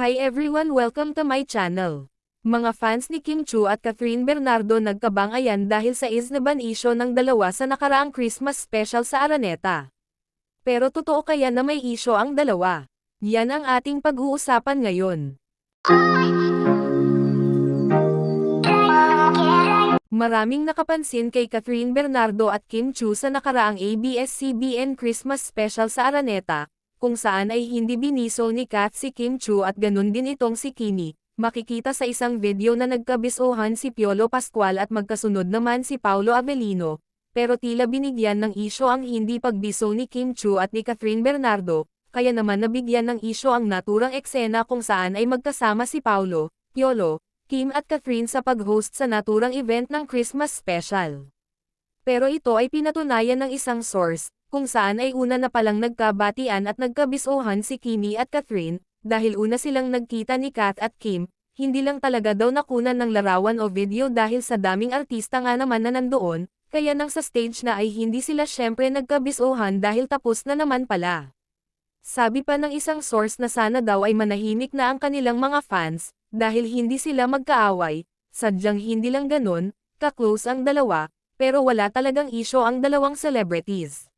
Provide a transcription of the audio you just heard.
Hi everyone, welcome to my channel. Mga fans ni Kim Chiu at Catherine Bernardo nagkabang-ayan dahil sa isnaban isyo ng dalawa sa nakaraang Christmas special sa Araneta. Pero totoo kaya na may isyo ang dalawa? Yan ang ating pag-uusapan ngayon. Maraming nakapansin kay Catherine Bernardo at Kim Chiu sa nakaraang ABS-CBN Christmas special sa Araneta, kung saan ay hindi biniso ni Kat si Kim Chiu at ganun din itong si Kimi. Makikita sa isang video na nagkabisohan si Piolo Pascual at magkasunod naman si Paolo Avellino, pero tila binigyan ng isyo ang hindi pagbiso ni Kim Chiu at ni Catherine Bernardo, kaya naman nabigyan ng isyo ang naturang eksena kung saan ay magkasama si Paolo, Piolo, Kim at Catherine sa pag-host sa naturang event ng Christmas special. Pero ito ay pinatunayan ng isang source, kung saan ay una na palang nagkabatian at nagkabisohan si Kimi at Catherine, dahil una silang nagkita ni Kat at Kim, hindi lang talaga daw nakunan ng larawan o video dahil sa daming artista nga naman na nandoon, kaya nang sa stage na ay hindi sila syempre nagkabisohan dahil tapos na naman pala. Sabi pa ng isang source na sana daw ay manahimik na ang kanilang mga fans, dahil hindi sila magkaaway, sadyang hindi lang ganun, ka-close ang dalawa, pero wala talagang isyo ang dalawang celebrities.